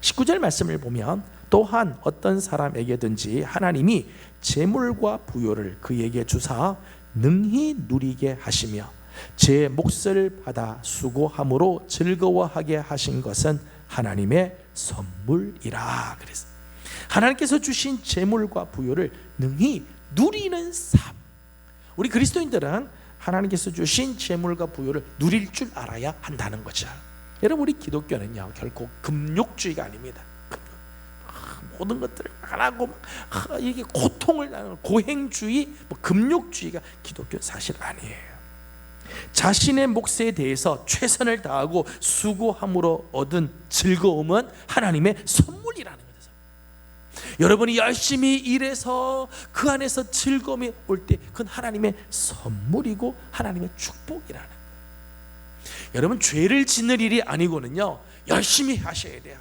19절 말씀을 보면 또한 어떤 사람에게든지 하나님이 재물과 부요를 그에게 주사 능히 누리게 하시며 제 몫을 받아 수고함으로 즐거워하게 하신 것은 하나님의 선물이라 그랬어요. 하나님께서 주신 재물과 부요를 능히 누리는 삶. 우리 그리스도인들은 하나님께서 주신 재물과 부요를 누릴 줄 알아야 한다는 거죠. 여러분, 우리 기독교는요 결코 금욕주의가 아닙니다. 모든 것들을 안 하고 이게 고통을 나는 고행주의, 금욕주의가 기독교 사실 아니에요. 자신의 몫에 대해서 최선을 다하고 수고함으로 얻은 즐거움은 하나님의 선물이라는 거죠. 여러분이 열심히 일해서 그 안에서 즐거움이 올 때 그건 하나님의 선물이고 하나님의 축복이라는 거예요. 여러분, 죄를 짓는 일이 아니고는요 열심히 하셔야 돼요.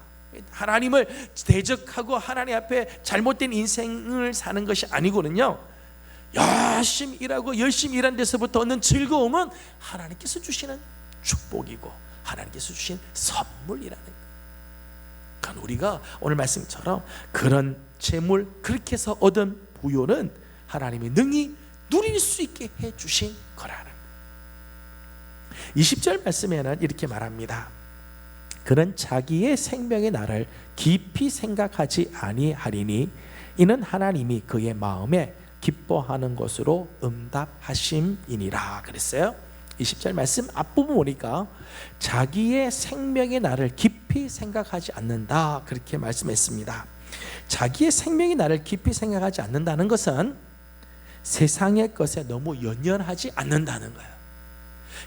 하나님을 대적하고 하나님 앞에 잘못된 인생을 사는 것이 아니고는요 열심히 일하고 열심히 일한 데서부터 얻는 즐거움은 하나님께서 주시는 축복이고 하나님께서 주신 선물이라는 거예요. 그러니까 우리가 오늘 말씀처럼 그런 재물, 그렇게 해서 얻은 부요는 하나님이 능히 누릴 수 있게 해주신 거라는 거예요. 20절 말씀에는 이렇게 말합니다. 그는 자기의 생명의 날을 깊이 생각하지 아니하리니 이는 하나님이 그의 마음에 기뻐하는 것으로 응답하심이니라 그랬어요. 20절 말씀 앞부분 보니까 자기의 생명의 날을 깊이 생각하지 않는다 그렇게 말씀했습니다. 자기의 생명의 날을 깊이 생각하지 않는다는 것은 세상의 것에 너무 연연하지 않는다는 거예요.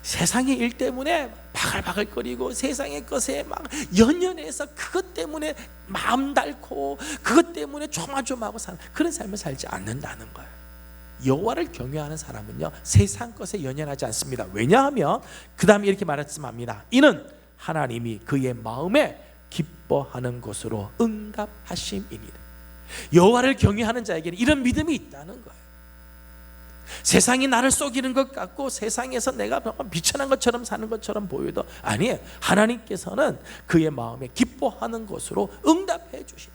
세상의 일 때문에 바글바글거리고 세상의 것에 막 연연해서 그것 때문에 마음 닳고 그것 때문에 조마조마하고 사는 그런 삶을 살지 않는다는 거예요. 여호와를 경외하는 사람은요, 세상 것에 연연하지 않습니다. 왜냐하면 그 다음에 이렇게 말씀합니다. 이는 하나님이 그의 마음에 기뻐하는 것으로 응답하심이니라. 여호와를 경외하는 자에게는 이런 믿음이 있다는 거예요. 세상이 나를 속이는 것 같고 세상에서 내가 비천한 것처럼 사는 것처럼 보여도 아니에요. 하나님께서는 그의 마음에 기뻐하는 것으로 응답해 주신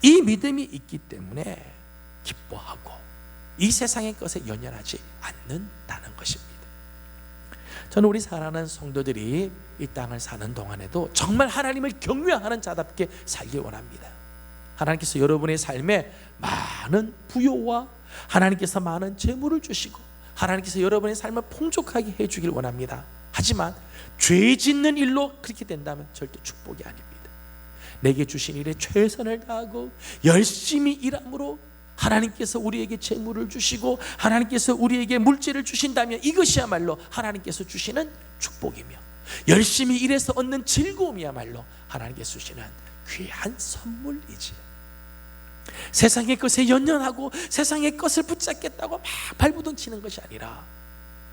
이 믿음이 있기 때문에 기뻐하고 이 세상의 것에 연연하지 않는다는 것입니다. 저는 우리 사랑하는 성도들이 이 땅을 사는 동안에도 정말 하나님을 경외하는 자답게 살기 원합니다. 하나님께서 여러분의 삶에 많은 부요와 하나님께서 많은 재물을 주시고 하나님께서 여러분의 삶을 풍족하게 해주길 원합니다. 하지만 죄 짓는 일로 그렇게 된다면 절대 축복이 아닙니다. 내게 주신 일에 최선을 다하고 열심히 일함으로 하나님께서 우리에게 재물을 주시고 하나님께서 우리에게 물질을 주신다면 이것이야말로 하나님께서 주시는 축복이며, 열심히 일해서 얻는 즐거움이야말로 하나님께서 주시는 귀한 선물이지. 세상의 것에 연연하고 세상의 것을 붙잡겠다고 막 발부둥치는 것이 아니라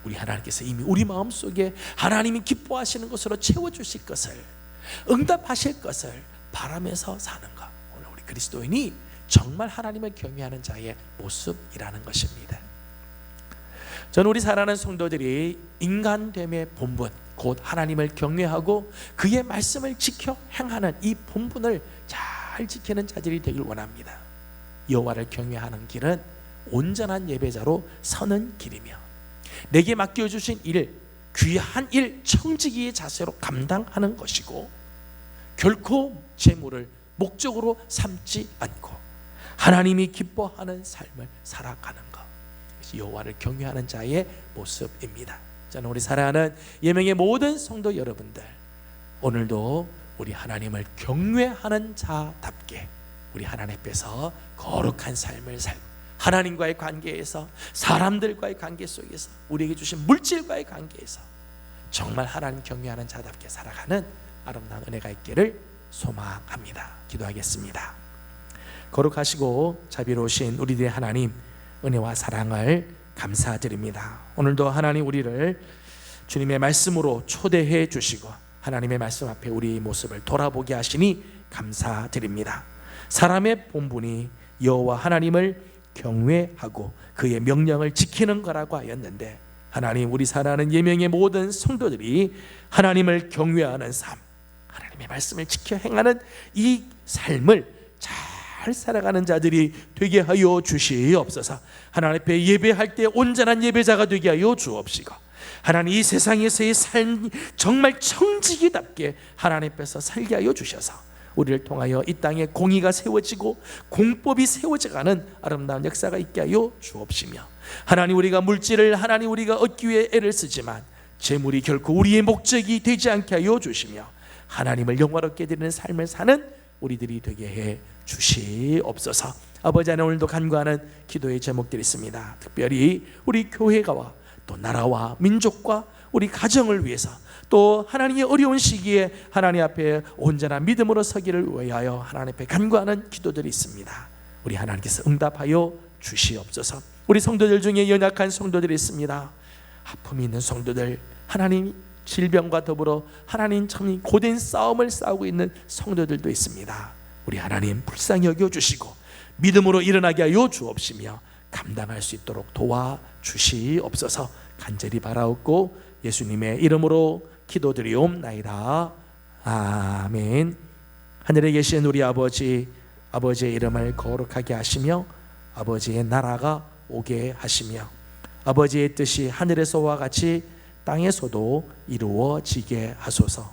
우리 하나님께서 이미 우리 마음속에 하나님이 기뻐하시는 것으로 채워주실 것을, 응답하실 것을 바라면서 사는 것, 오늘 우리 그리스도인이 정말 하나님을 경외하는 자의 모습이라는 것입니다. 저는 우리 사랑하는 성도들이 인간됨의 본분, 곧 하나님을 경외하고 그의 말씀을 지켜 행하는 이 본분을 잘 지키는 자들이 되길 원합니다. 여호와를 경외하는 길은 온전한 예배자로 서는 길이며 내게 맡겨주신 일, 귀한 일 청지기의 자세로 감당하는 것이고 결코 재물을 목적으로 삼지 않고 하나님이 기뻐하는 삶을 살아가는 것, 여호와를 경외하는 자의 모습입니다. 저는 우리 사랑하는 예명의 모든 성도 여러분들, 오늘도 우리 하나님을 경외하는 자답게 우리 하나님 앞에서 거룩한 삶을 살고 하나님과의 관계에서, 사람들과의 관계 속에서, 우리에게 주신 물질과의 관계에서 정말 하나님 경외하는 자답게 살아가는 아름다운 은혜가 있기를 소망합니다. 기도하겠습니다. 거룩하시고 자비로우신 우리들의 하나님, 은혜와 사랑을 감사드립니다. 오늘도 하나님 우리를 주님의 말씀으로 초대해 주시고 하나님의 말씀 앞에 우리 모습을 돌아보게 하시니 감사드립니다. 사람의 본분이 여호와 하나님을 경외하고 그의 명령을 지키는 거라고 하였는데, 하나님 우리 사랑하는 예명의 모든 성도들이 하나님을 경외하는 삶, 하나님의 말씀을 지켜 행하는 이 삶을 잘 살아가는 자들이 되게 하여 주시옵소서. 하나님 앞에 예배할 때 온전한 예배자가 되게 하여 주옵시고, 하나님 이 세상에서의 삶 정말 청지기답게 하나님 앞에서 살게 하여 주셔서 우리를 통하여 이 땅에 공의가 세워지고 공법이 세워져가는 아름다운 역사가 있게 하여 주옵시며, 하나님 우리가 물질을 하나님 우리가 얻기 위해 애를 쓰지만 재물이 결코 우리의 목적이 되지 않게 하여 주시며 하나님을 영화롭게 드리는 삶을 사는 우리들이 되게 해 주시옵소서. 아버지 하나님, 오늘도 간구하는 기도의 제목들이 있습니다. 특별히 우리 교회가와 또 나라와 민족과 우리 가정을 위해서, 또 하나님의 어려운 시기에 하나님 앞에 온전한 믿음으로 서기를 위하여 하나님 앞에 간구하는 기도들이 있습니다. 우리 하나님께서 응답하여 주시옵소서. 우리 성도들 중에 연약한 성도들이 있습니다. 아픔이 있는 성도들, 하나님 질병과 더불어 하나님 참 고된 싸움을 싸우고 있는 성도들도 있습니다. 우리 하나님 불쌍히 여겨주시고 믿음으로 일어나게 하여 주옵시며 감당할 수 있도록 도와주시옵소서. 간절히 바라옵고 예수님의 이름으로 기도드리옵나이다. 아멘. 하늘에 계신 우리 아버지, 아버지의 이름을 거룩하게 하시며 아버지의 나라가 오게 하시며 아버지의 뜻이 하늘에서와 같이 땅에서도 이루어지게 하소서.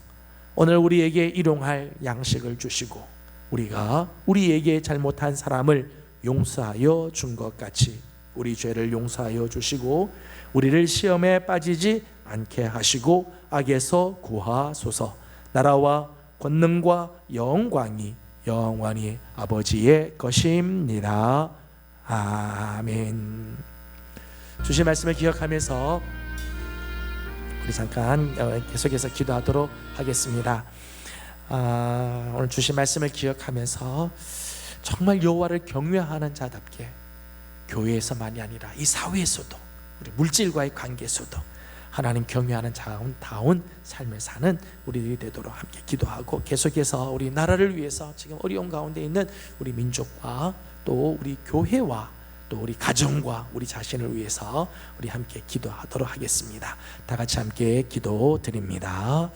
오늘 우리에게 일용할 양식을 주시고 우리가 우리에게 잘못한 사람을 용서하여 준 것 같이 우리 죄를 용서하여 주시고 우리를 시험에 빠지지 않게 하시고 악에서 구하소서. 나라와 권능과 영광이 영원히 아버지의 것입니다. 아멘. 주신 말씀을 기억하면서 우리 잠깐 계속해서 기도하도록 하겠습니다. 오늘 주신 말씀을 기억하면서 정말 여호와를 경외하는 자답게 교회에서만이 아니라 이 사회에서도, 우리 물질과의 관계에서도 하나님 경외하는 자다운 삶을 사는 우리들이 되도록 함께 기도하고, 계속해서 우리 나라를 위해서 지금 어려운 가운데 있는 우리 민족과 또 우리 교회와 또 우리 가정과 우리 자신을 위해서 우리 함께 기도하도록 하겠습니다. 다 같이 함께 기도 드립니다.